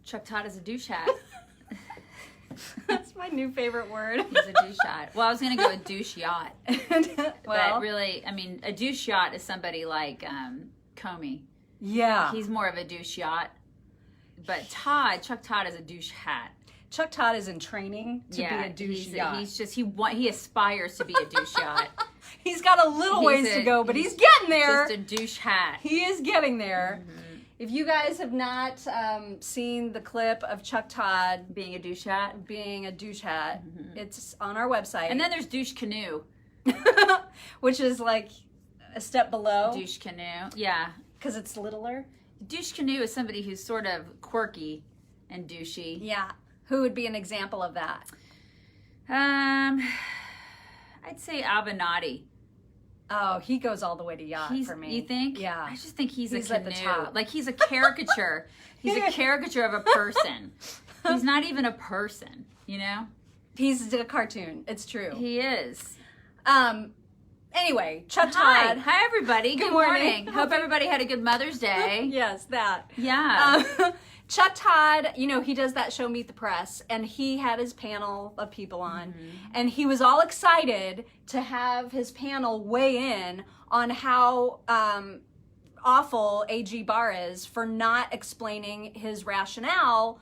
Chuck Todd is a douche hat. That's my new favorite word. He's a douche hat. Well, I was going to go with douche yacht. But really, I mean, a douche yacht is somebody like Comey. Yeah. He's more of a douche yacht. But Chuck Todd is a douche hat. Chuck Todd is in training to be a douche yacht. He aspires to be a douche yacht. He's got a little ways to go, but he's getting there. Just a douche hat. He is getting there. Mm-hmm. If you guys have not seen the clip of Chuck Todd being a douche hat, mm-hmm. It's on our website. And then there's douche canoe, which is like a step below. Douche canoe, yeah, because it's littler. Douche canoe is somebody who's sort of quirky and douchey. Yeah. Who would be an example of that? I'd say Avenatti. Oh, he goes all the way to yacht for me. You think? Yeah. I just think he's a canoe. At the top. Like he's a caricature. He's a caricature of a person. He's not even a person, you know? He's a cartoon. It's true. He is. Anyway, Chuck Todd. Hi, everybody. Good morning. Hope everybody had a good Mother's Day. Yes, that. Yeah. Chuck Todd, you know, he does that show Meet the Press, and he had his panel of people on, mm-hmm. and he was all excited to have his panel weigh in on how awful AG Barr is for not explaining his rationale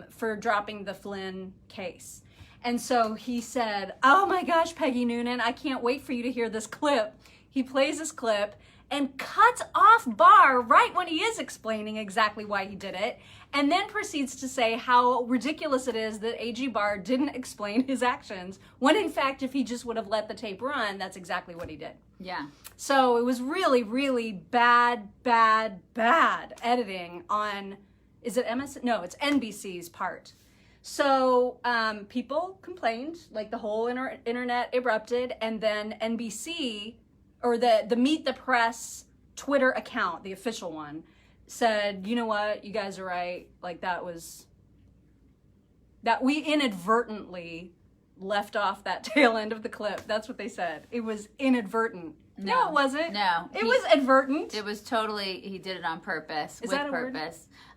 for dropping the Flynn case. And so he said, "Oh my gosh, Peggy Noonan, I can't wait for you to hear this clip." He plays this clip and cuts off Barr right when he is explaining exactly why he did it, and then proceeds to say how ridiculous it is that A.G. Barr didn't explain his actions, when in fact, if he just would have let the tape run, that's exactly what he did. Yeah. So it was really, really bad editing on, is it MS? No, it's NBC's part. So people complained, like the whole internet erupted, and then NBC, or the Meet the Press Twitter account, the official one, said, you know what, you guys are right. Like that we inadvertently left off that tail end of the clip. That's what they said. It was inadvertent. No, it wasn't. No. It was advertent. It was totally, he did it on purpose. Is that a word?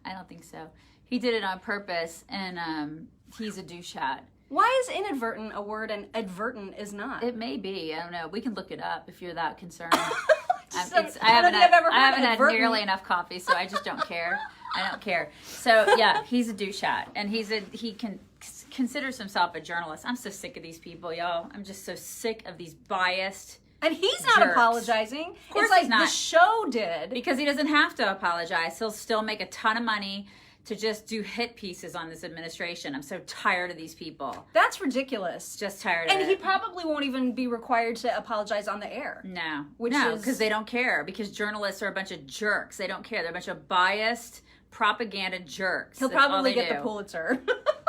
I don't think so. He did it on purpose, and he's a douche hat. Why is inadvertent a word and advertent is not? It may be. I don't know. We can look it up if you're that concerned. I haven't had nearly enough coffee, so I just don't care. I don't care. So yeah, he's a douche hat, and he considers himself a journalist. I'm so sick of these people, y'all. I'm just so sick of these biased. And he's not apologizing. Of course it's like he's not. The show did. Because he doesn't have to apologize. He'll still make a ton of money to just do hit pieces on this administration. I'm so tired of these people. That's ridiculous. Just tired of it. And he probably won't even be required to apologize on the air. No. Because they don't care. Because journalists are a bunch of jerks. They don't care. They're a bunch of biased propaganda jerks. He'll probably get the Pulitzer.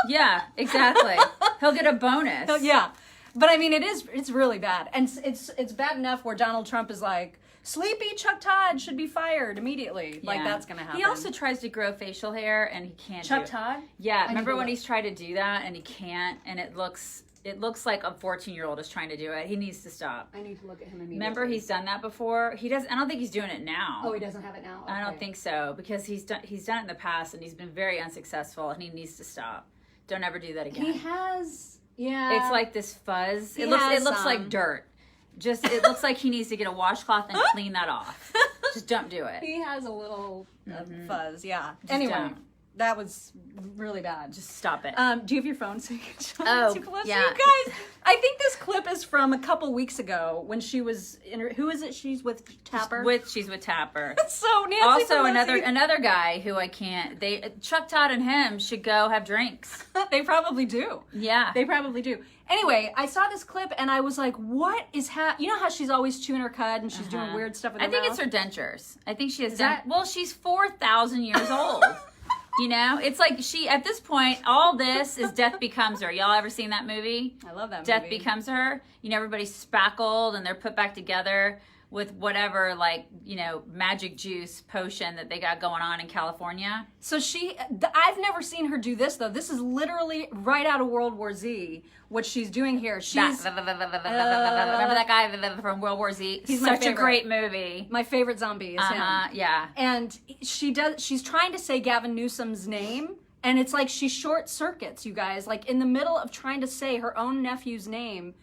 Yeah, exactly. He'll get a bonus. Yeah. But I mean, it's really bad. And it's bad enough where Donald Trump is like, sleepy Chuck Todd should be fired immediately. Yeah. Like, that's going to happen. He also tries to grow facial hair, and he can't Chuck Todd? Yeah. Remember when he's tried to do that, and he can't, and it looks like a 14-year-old is trying to do it. He needs to stop. I need to look at him immediately. Remember, he's done that before? I don't think he's doing it now. Oh, he doesn't have it now? Okay. I don't think so, because he's done it in the past, and he's been very unsuccessful, and he needs to stop. Don't ever do that again. He has, yeah. It's like this fuzz. It looks like dirt. It looks like he needs to get a washcloth and clean that off. Just don't do it. He has a little fuzz, yeah. Anyway, that was really bad. Just stop it. Do you have your phone so you can show it to Pelosi? Yeah. You guys, I think this clip is from a couple weeks ago when she was who is it? She's with Tapper? She's with Tapper. So Nancy also Pelosi. another guy who I can't. Chuck Todd and him should go have drinks. They probably do. Yeah. They probably do. Anyway, I saw this clip and I was like, what is you know how she's always chewing her cud and she's doing weird stuff with her mouth? I think it's her dentures. I think she has well, she's 4,000 years old. You know, it's like at this point, all this is Death Becomes Her. Y'all ever seen that movie? I love that movie. Death Becomes Her. You know, everybody's spackled and they're put back together with whatever, like, you know, magic juice potion that they got going on in California. So I've never seen her do this, though. This is literally right out of World War Z, what she's doing here. She's... Remember that guy from World War Z? He's such a great movie. My favorite zombie is him. Yeah. And she's trying to say Gavin Newsom's name, And it's like she short circuits, you guys. Like in the middle of trying to say her own nephew's name,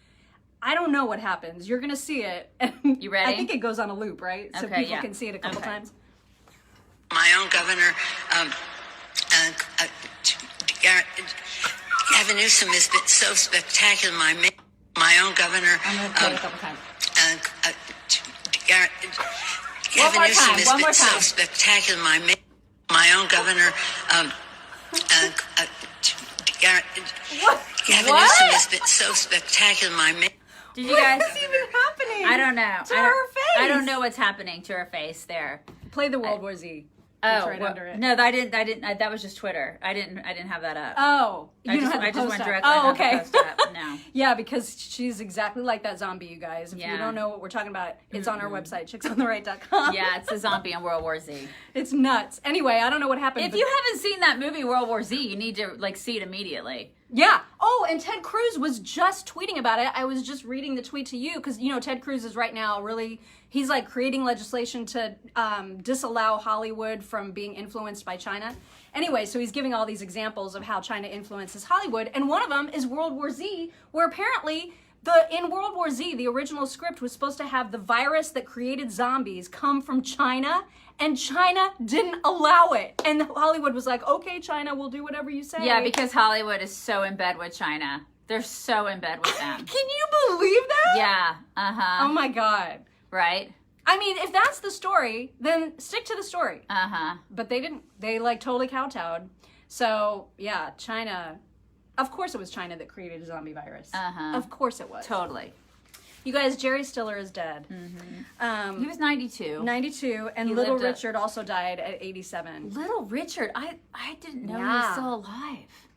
I don't know what happens. You're gonna see it. You ready? I think it goes on a loop, right? So people can see it a couple times. My own governor, Gavin Newsom has been so spectacular. My own governor. I'm gonna play it a couple times. Gavin Newsom has been so spectacular. My own governor. Gavin Newsom has been so spectacular. Did you guys? What's even happening? I don't know. To her face. I don't know what's happening to her face there. Play the World War Z. Oh, right under it. No, I didn't. That was just Twitter. I didn't have that up. Oh, I just went directly. Oh, okay. Post up. No. Yeah, because she's exactly like that zombie, you guys. If you don't know what we're talking about, it's on our website, chicksontheright.com. Yeah, it's a zombie in World War Z. It's nuts. Anyway, I don't know what happened. If you haven't seen that movie, World War Z, you need to see it immediately. Yeah. Oh, and Ted Cruz was just tweeting about it. I was just reading the tweet to you because, Ted Cruz is right now he's like creating legislation to disallow Hollywood from being influenced by China. Anyway, so he's giving all these examples of how China influences Hollywood. And one of them is World War Z, where apparently in World War Z, the original script was supposed to have the virus that created zombies come from China, and China didn't allow it. And Hollywood was like, okay, China, we'll do whatever you say. Yeah, because Hollywood is so in bed with China. They're so in bed with them. Can you believe that? Yeah. Uh-huh. Oh my God. Right? I mean, if that's the story, then stick to the story. Uh-huh. But they didn't. They totally kowtowed. So, yeah, China. Of course it was China that created a zombie virus. Uh-huh. Of course it was. Totally. You guys, Jerry Stiller is dead. Mm-hmm. He was 92. 92, and Little Richard also died at 87. Little Richard? I didn't know he was still alive.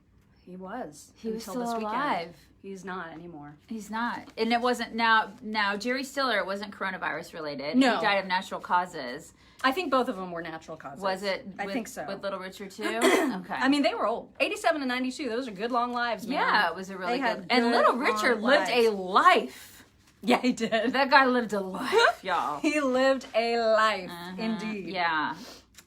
He was. He was until still this alive. Weekend. He's not anymore. He's not. And it wasn't, now Jerry Stiller, it wasn't coronavirus related. No. He died of natural causes. I think both of them were natural causes. Was it? I think so. With Little Richard too? Okay. I mean, they were old. 87 and 92. Those are good long lives, man. Yeah, it was a really good. And good Little Richard lived lives. a life. Yeah, he did. That guy lived a life, y'all. He lived a life, indeed. Yeah.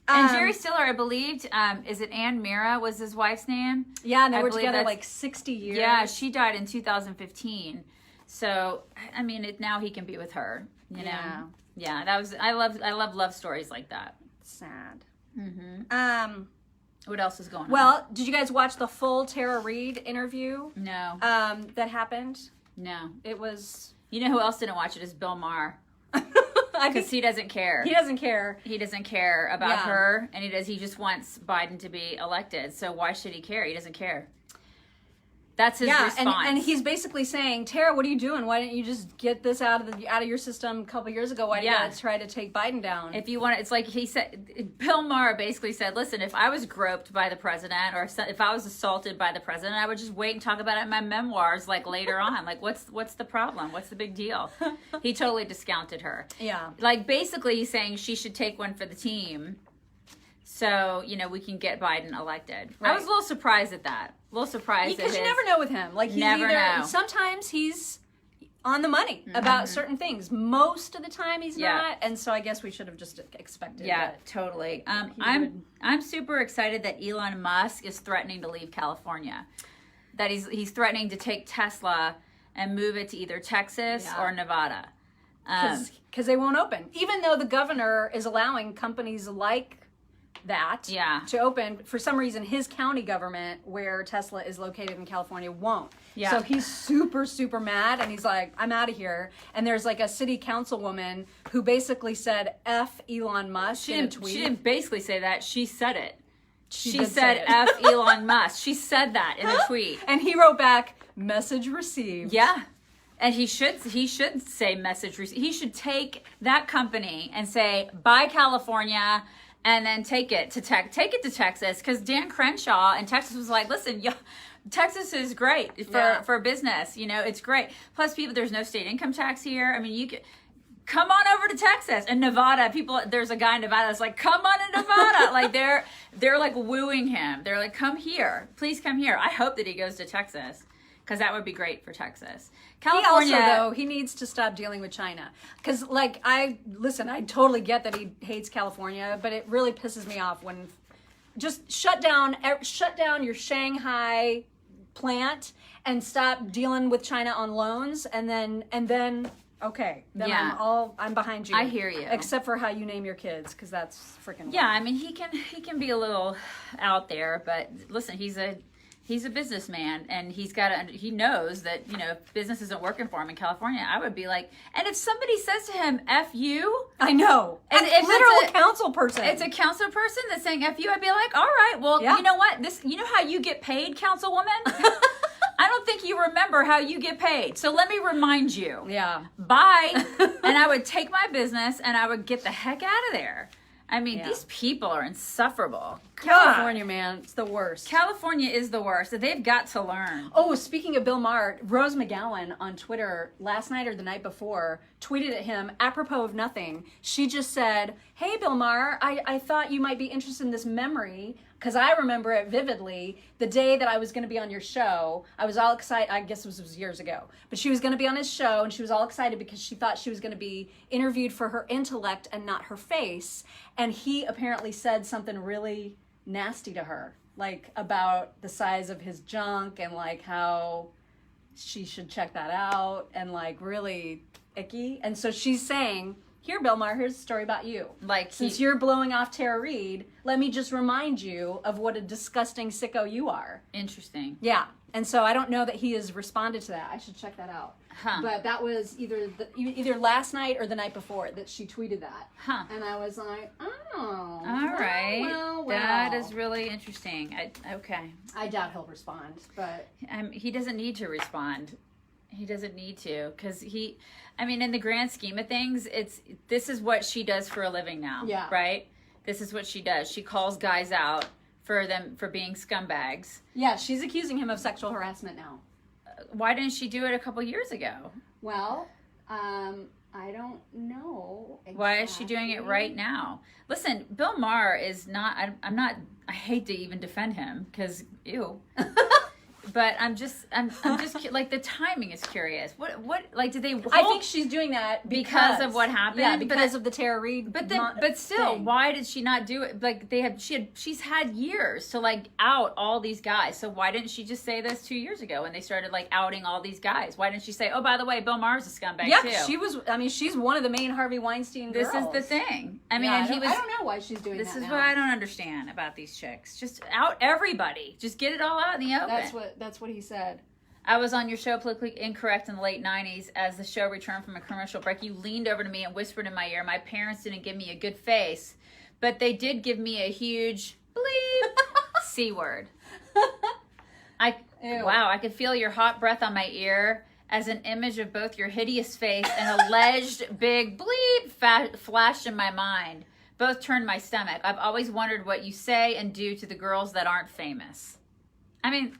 And Jerry Stiller, I believed, is it Ann Mira was his wife's name? Yeah, and they were together like 60 years. Yeah, she died in 2015. So, I mean, now he can be with her, you know? Yeah, that was, I love love stories like that. Sad. Mm-hmm. What else is going on? Well, did you guys watch the full Tara Reid interview? No. That happened? No. It was... You know who else didn't watch it is Bill Maher. Because he doesn't care. He doesn't care. He doesn't care about her, and he just wants Biden to be elected. So why should he care? He doesn't care. That's his response. And he's basically saying, Tara, what are you doing? Why didn't you just get this out of your system a couple years ago? Why do you gotta try to take Biden down? If you want, it's like he said. Bill Maher basically said, "Listen, if I was groped by the president, or if I was assaulted by the president, I would just wait and talk about it in my memoirs, like later on. Like, what's the problem? What's the big deal?" He totally discounted her. Yeah. Like basically, he's saying she should take one for the team. So, we can get Biden elected. Right. I was a little surprised at that. A little surprised because you never know with him. Like, know. Sometimes he's on the money about certain things. Most of the time he's not. And so I guess we should have just expected that. Yeah, totally. I'm super excited that Elon Musk is threatening to leave California. That he's threatening to take Tesla and move it to either Texas or Nevada. Because they won't open. Even though the governor is allowing companies like that to open, for some reason his county government where Tesla is located in California won't. So he's super mad, and he's like, I'm out of here. And there's like a city councilwoman who basically said F Elon Musk in a tweet. She didn't basically say that, she said it. She said F Elon Musk. She said that in a tweet. And he wrote back, message received. Yeah. And he should say message received. He should take that company and say, bye California, and then take it to Texas, because Dan Crenshaw in Texas was like, listen, Texas is great for business. It's great. Plus, there's no state income tax here. I mean, you could come on over to Texas and Nevada. There's a guy in Nevada that's like, come on to Nevada. Like they're like wooing him. They're like, come here, please come here. I hope that he goes to Texas, because that would be great for Texas. California, he also, though, he needs to stop dealing with China. Because, I totally get that he hates California, but it really pisses me off when just shut down your Shanghai plant and stop dealing with China on loans, and then okay, then I'm behind you. I hear you. Except for how you name your kids, because that's freaking yeah. I mean, he can be a little out there, but listen, he's a businessman, and he knows that, if business isn't working for him in California, I would be like, and if somebody says to him, F you. I know. And if literal council person. It's a council person that's saying F you, I'd be like, all right, well, you know what? You know how you get paid, councilwoman? I don't think you remember how you get paid. So let me remind you. Yeah. Bye. And I would take my business and I would get the heck out of there. I mean, these people are insufferable. California, man, it's the worst. California is the worst. They've got to learn. Oh, speaking of Bill Maher, Rose McGowan on Twitter last night or the night before tweeted at him, apropos of nothing. She just said, hey, Bill Maher, I thought you might be interested in this memory, because I remember it vividly. The day that I was going to be on your show, I was all excited. I guess this was years ago. But she was going to be on his show, and she was all excited because she thought she was going to be interviewed for her intellect and not her face. And he apparently said something really nasty to her, like about the size of his junk and like how she should check that out, and like really icky. And so she's saying, here, Bill Maher, here's a story about you. Like, since you're blowing off Tara Reid, let me just remind you of what a disgusting sicko you are. Interesting. Yeah. And so I don't know that he has responded to that. I should check that out. Huh. But that was either last night or the night before that she tweeted that. Huh. And I was like, oh. All right. Well. That is really interesting. Okay. I doubt he'll respond, but he doesn't need to respond. He doesn't need to, because in the grand scheme of things, this is what she does for a living now. Yeah. Right? This is what she does. She calls guys out for being scumbags. Yeah, she's accusing him of sexual harassment now. Why didn't she do it a couple years ago? Well, I don't know exactly. Why is she doing it right now? Listen, Bill Maher is not, I hate to even defend him, because, ew. But I'm just like, the timing is curious. What like, did they hold, I think she's doing that because of what happened. Yeah, because of the Tara Reid. But still, thing. Why did she not do it? Like, she's had years to like out all these guys. So why didn't she just say this 2 years ago when they started like outing all these guys? Why didn't she say, oh, by the way, Bill Maher's a scumbag too? Yeah, she was. I mean, she's one of the main Harvey Weinstein girls. This is the thing. I mean, I don't know why she's doing this that. This is now. what I don't understand about these chicks. Just out everybody. Just get it all out in the open. That's what he said. I was on your show, Politically Incorrect, in the late 90s. As the show returned from a commercial break, you leaned over to me and whispered in my ear, my parents didn't give me a good face, but they did give me a huge bleep C word. Wow, I could feel your hot breath on my ear as an image of both your hideous face and alleged big bleep flashed in my mind. Both turned my stomach. I've always wondered what you say and do to the girls that aren't famous. I mean,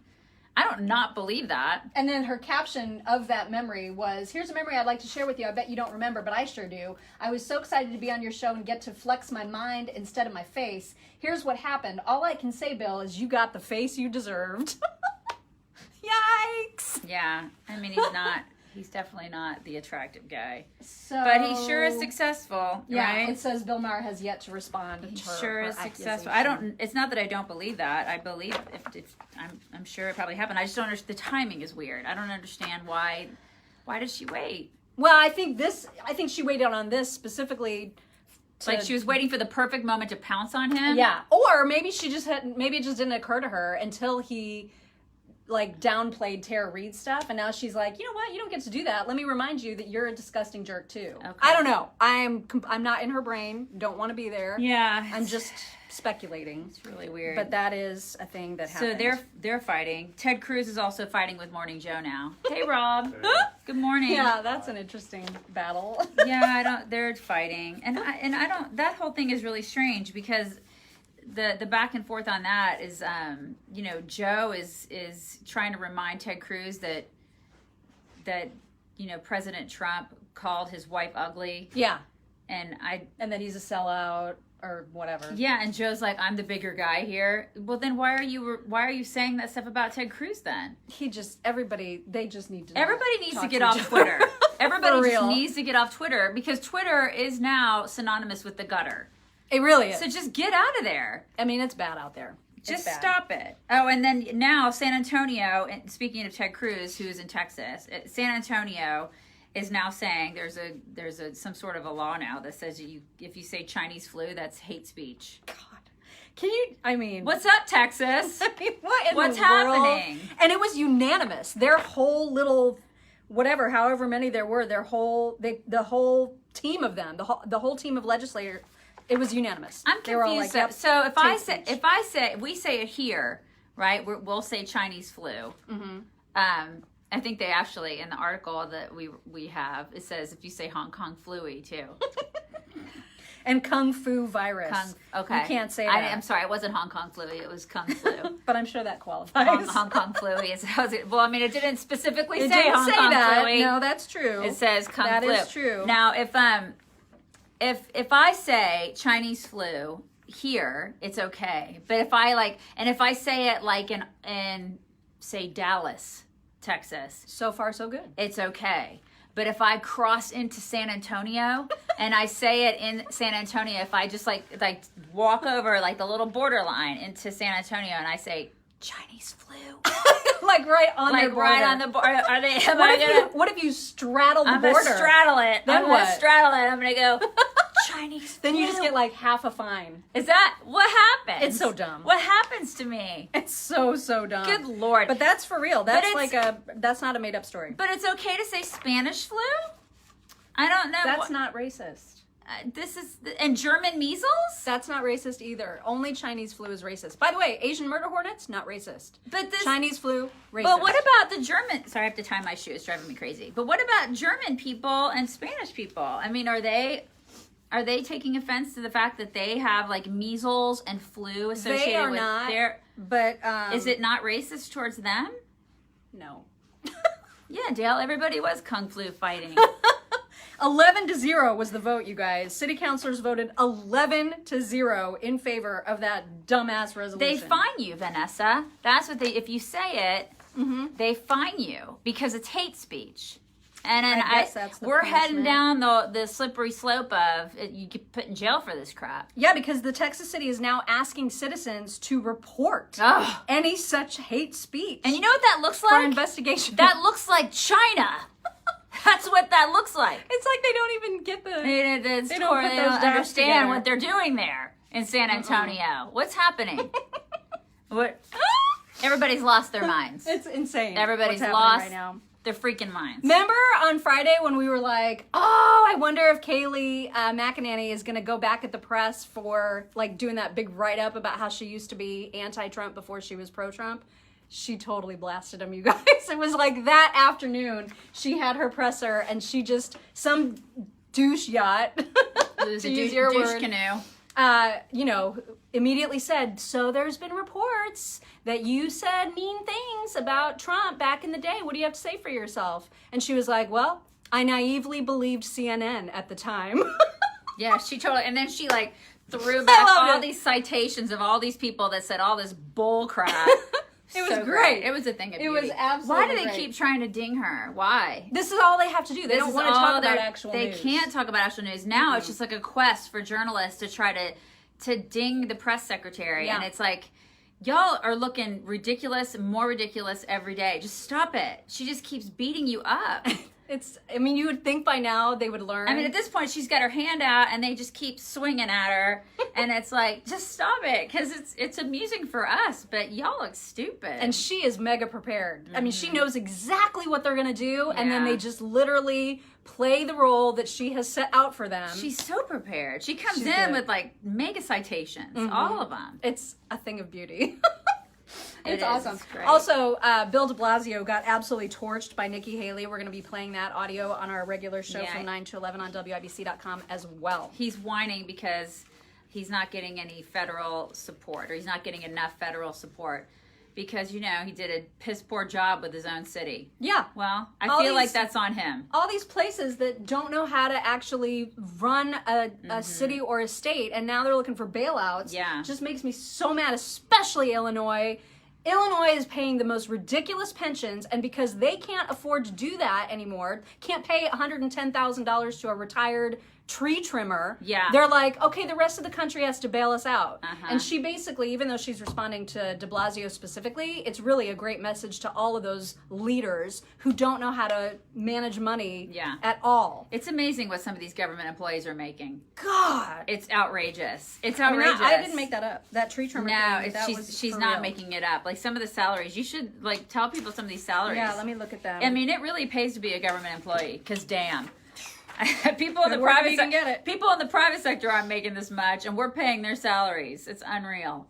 I don't not believe that. And then her caption of that memory was, here's a memory I'd like to share with you. I bet you don't remember, but I sure do. I was so excited to be on your show and get to flex my mind instead of my face. Here's what happened. All I can say, Bill, is you got the face you deserved. Yikes. Yeah. I mean, he's definitely not the attractive guy. So, but he sure is successful, yeah, right? It says Bill Maher has yet to respond to her. Sure is successful. It's not that I don't believe that. I believe I'm sure it probably happened. I just don't understand. The timing is weird. I don't understand why did she wait? Well, I think she waited on this specifically. Like she was waiting for the perfect moment to pounce on him? Yeah. Or maybe it just didn't occur to her until he like downplayed Tara Reid stuff, and now she's like, you know what, you don't get to do that. Let me remind you that you're a disgusting jerk too. Okay. I don't know. I'm not in her brain. Don't want to be there. Yeah. I'm just speculating. It's really weird. But that is a thing that happened. So they're fighting. Ted Cruz is also fighting with Morning Joe now. Hey Rob. Good morning. Yeah, that's an interesting battle. Yeah, they're fighting. And I don't, that whole thing is really strange because the back and forth on that is, Joe is trying to remind Ted Cruz that President Trump called his wife ugly. Yeah. And that he's a sellout or whatever. Yeah, and Joe's like, I'm the bigger guy here. Well, then why are you saying that stuff about Ted Cruz then? They just need to. Everybody needs to get off Twitter. Everybody just needs to get off Twitter because Twitter is now synonymous with the gutter. It really is. So just get out of there. I mean, it's bad out there. Just stop it. Oh, and then now San Antonio, and speaking of Ted Cruz, who's in Texas, San Antonio is now saying there's some sort of a law now that says if you say Chinese flu, that's hate speech. God. Can you, I mean. What's up, Texas? I mean, what's happening? And it was unanimous. Their whole little, whatever, however many there were, the whole team of them, the whole team of legislators, it was unanimous. I'm confused. They were all like, yep, so if we say it here, right? We'll say Chinese flu. Mm-hmm. I think they actually in the article that we have it says if you say Hong Kong flu too. And Kung Fu virus. Okay, you can't say that. I'm sorry, it wasn't Hong Kong flu. It was Kung Flu. But I'm sure that qualifies. Hong Kong flu is. Well, I mean, it didn't specifically It say didn't Hong say Kong that. flu. No, that's true. It says Kung That flu. is true. Now, if I say Chinese flu here, it's okay. But if I say it like in say Dallas, Texas, so far so good. it's okay. But if I cross into San Antonio and I say it in San Antonio, if I just like walk over like the little borderline into San Antonio and I say Chinese flu, like right on like the border. right on the border, are they? What if you straddle the I'm border? gonna straddle it. Then I'm what? gonna straddle it. I'm gonna go Chinese. Then you just flu. get like half a fine. Is that what happens? It's so dumb. What happens to me? It's so dumb. Good Lord. But that's for real. That's that's not a made up story. But it's okay to say Spanish flu? I don't know. That's not racist. And German measles? That's not racist either. Only Chinese flu is racist. By the way, Asian murder hornets, not racist. But Chinese flu, racist. But what about the German? Sorry, I have to tie my shoe. It's driving me crazy. But what about German people and Spanish people? I mean, are they taking offense to the fact that they have like measles and flu associated they are with not, their? But Is it not racist towards them? No. Yeah, Dale. Everybody was kung flu fighting. 11-0 was the vote, you guys. City councilors voted 11-0 in favor of that dumbass resolution. They fine you, Vanessa. That's what if you say it, they fine you because it's hate speech. And then I guess that's the we're punishment. heading down the slippery slope of you get put in jail for this crap. Yeah, because the Texas city is now asking citizens to report Ugh. any such hate speech. And you know what that looks for like? investigation. That looks like China. That's what that looks like. It's like they don't even get the... They don't put those dots understand together. what they're doing there in San Antonio. What's happening? What? Everybody's lost their minds. It's insane. Everybody's what's lost right now. their freaking minds. Remember on Friday when we were like, oh, I wonder if Kayleigh McEnany is going to go back at the press for like doing that big write-up about how she used to be anti-Trump before she was pro-Trump? She totally blasted him, you guys. It was like that afternoon, she had her presser and she just, some douche yacht, It was to a use your douche word, canoe. immediately said, so there's been reports that you said mean things about Trump back in the day. What do you have to say for yourself? And she was like, well, I naively believed CNN at the time. Yeah, she totally, and then she like threw back all these citations of all these people that said all this bull crap. It was great. It was a thing of It beauty. was absolutely Why do they great. keep trying to ding her? Why? This is all they have to do. They don't want to talk about actual news. They can't talk about actual news. Now it's just like a quest for journalists to try to ding the press secretary. Yeah. And it's like, y'all are looking ridiculous, more ridiculous every day. Just stop it. She just keeps beating you up. You would think by now they would learn. I mean, at this point, she's got her hand out, and they just keep swinging at her, and it's like, just stop it, because it's amusing for us, but y'all look stupid. And she is mega prepared. I mean, she knows exactly what they're going to do, and then Yeah. they just literally play the role that she has set out for them. She's so prepared. She comes She's in good. with, like, mega citations, all of them. It's a thing of beauty. It It's is. awesome. It's great. Also, Bill de Blasio got absolutely torched by Nikki Haley. We're going to be playing that audio on our regular show Yeah. from 9 to 11 on WIBC.com as well. He's whining because he's not getting any federal support, or he's not getting enough federal support because, he did a piss poor job with his own city. Yeah. Well, I All feel like these- that's on him. All these places that don't know how to actually run a city or a state, and now they're looking for bailouts. Yeah. Just makes me so mad, especially Illinois. Illinois is paying the most ridiculous pensions, and because they can't afford to do that anymore, can't pay $110,000 to a retired tree trimmer. Yeah. They're like, okay, the rest of the country has to bail us out. Uh-huh. And she basically, even though she's responding to de Blasio specifically, it's really a great message to all of those leaders who don't know how to manage money at all. It's amazing what some of these government employees are making. God. It's outrageous. It's outrageous. I didn't make that up. That tree trimmer thing. No, she's not making it up. Like some of the salaries, you should like tell people some of these salaries. Yeah, let me look at them. I mean, it really pays to be a government employee, because damn. People in the people in the private sector aren't making this much, and we're paying their salaries. It's unreal.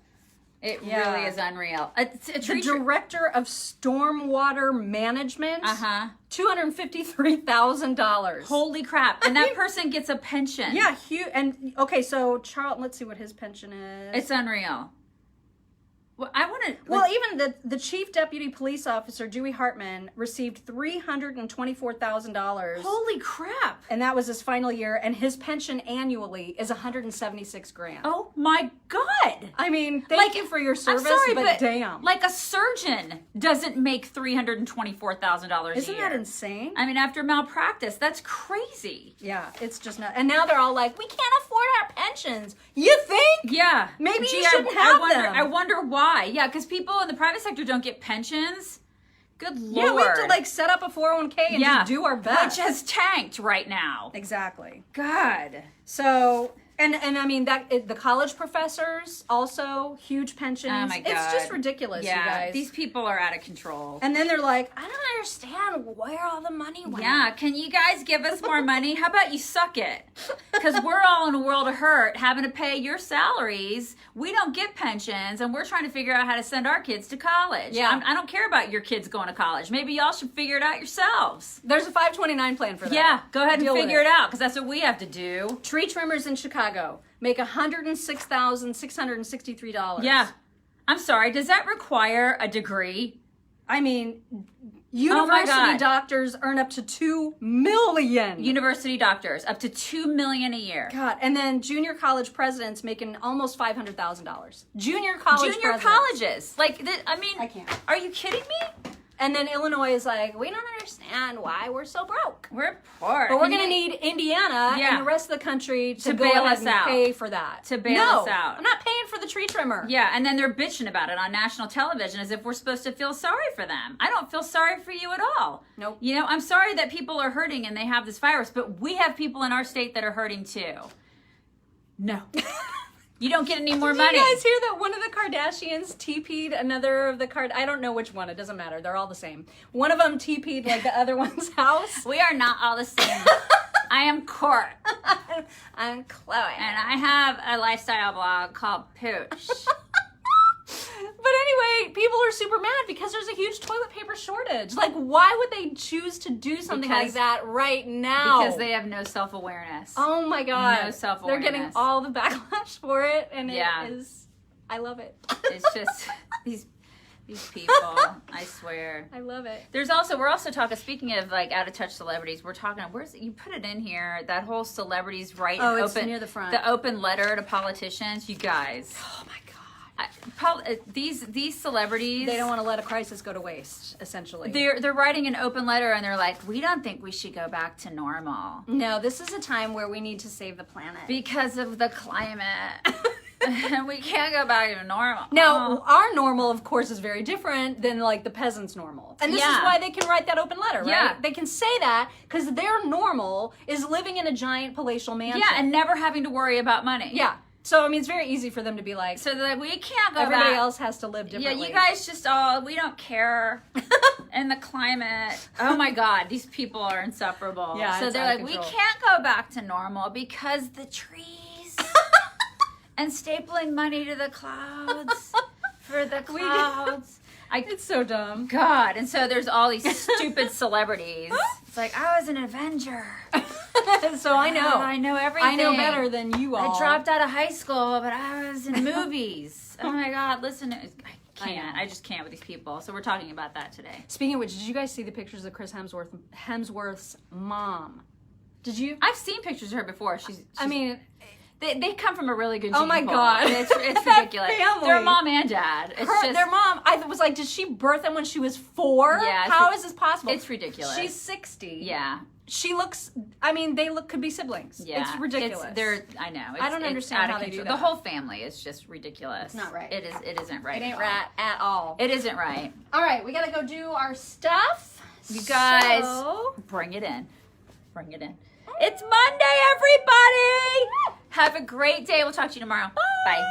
It really is unreal. The director of stormwater management, $253,000. Holy crap! And that person gets a pension. Yeah, huge. And okay, so Charles, let's see what his pension is. It's unreal. Well, I want to. Well, even the chief deputy police officer, Dewey Hartman, received $324,000. Holy crap! And that was his final year, and his pension annually is $176,000. Oh my God! I mean, thank you for your service, I'm sorry, but damn, like a surgeon doesn't make $324,000 a year. Isn't that insane? I mean, after malpractice, that's crazy. Yeah, it's just not. And now they're all like, we can't afford our pensions. You think? Yeah. Maybe you shouldn't have them. I wonder why. Yeah, because people in the private sector don't get pensions. Good Lord. Yeah, we have to like set up a 401k and just do our best. Which has tanked right now. Exactly. God. So, and I mean, the college professors also, huge pensions. Oh my God. It's just ridiculous, you guys. These people are out of control. And then they're like, I don't understand where all the money went. Yeah, can you guys give us more money? How about you suck it? Because we're all in a world of hurt, having to pay your salaries. We don't get pensions, and we're trying to figure out how to send our kids to college. Yeah. I don't care about your kids going to college. Maybe y'all should figure it out yourselves. There's a 529 plan for that. Yeah, go ahead and figure it out, because that's what we have to do. Tree trimmers in Chicago make $106,663. Yeah. I'm sorry, does that require a degree? I mean, university doctors earn up to $2 million. University doctors, up to $2 million a year. God, and then junior college presidents making almost $500,000. Junior colleges. Like, I mean, I can't. Are you kidding me? And then Illinois is like, we don't understand why we're so broke. We're poor. But we're going to need Indiana and the rest of the country to go bail ahead us and out. pay for that. To bail us out. I'm not paying for the tree trimmer. Yeah, and then they're bitching about it on national television as if we're supposed to feel sorry for them. I don't feel sorry for you at all. Nope. You know, I'm sorry that people are hurting and they have this virus, but we have people in our state that are hurting too. No. You don't get any more money. Did you guys hear that one of the Kardashians TP'd another of the I don't know which one. It doesn't matter. They're all the same. One of them TP'd like the other one's house. We are not all the same. I am Court. I'm Chloe. And I have a lifestyle blog called Pooch. But anyway, people are super mad because there's a huge toilet paper shortage. Like, why would they choose to do something like that right now? Because they have no self-awareness. Oh my God. No self-awareness. They're getting all the backlash for it, and it is, I love it. It's just, these people, I swear. I love it. We're also talking, speaking of like out of touch celebrities, we're talking, you put it in here, that whole celebrities write it's near the front. The open letter to politicians, you guys. Oh my God. These celebrities, they don't want to let a crisis go to waste, essentially. They're writing an open letter and they're like, we don't think we should go back to normal. No, this is a time where we need to save the planet. Because of the climate. We can't go back to normal. Now, our normal, of course, is very different than like the peasants' normal. And this is why they can write that open letter, right? Yeah. They can say that because their normal is living in a giant palatial mansion. Yeah, and never having to worry about money. Yeah. So, I mean, it's very easy for them to be like... So, they're like, we can't go Everybody back. else has to live differently. Yeah, you guys just we don't care. And the climate. Oh, my God. These people are insufferable. Yeah, so, they're like, we can't go back to normal because the trees and stapling money to the clouds for the clouds. It's so dumb. God. And so, there's all these stupid celebrities. It's like, I was an Avenger. So I know. I know everything. I know better than you all. I dropped out of high school, but I was in movies. Oh my God, listen. I can't. I just can't with these people. So we're talking about that today. Speaking of which, did you guys see the pictures of Chris Hemsworth's mom? Did you? I've seen pictures of her before. She's I mean, They come from a really good Oh gene my pool. God. It's That ridiculous. family. Their mom and dad. Their mom, I was like, did she birth them when she was 4? Yeah, How is this possible? It's ridiculous. She's 60. Yeah. She looks, could be siblings. Yeah. It's ridiculous. I know. I don't understand how they do that. The whole family is just ridiculous. It's not right. It isn't right. It ain't at all. right at all. It isn't right. All right, we got to go do our stuff. You guys, So- bring it in. Bring it in. It's Monday, everybody. Have a great day. We'll talk to you tomorrow. Bye.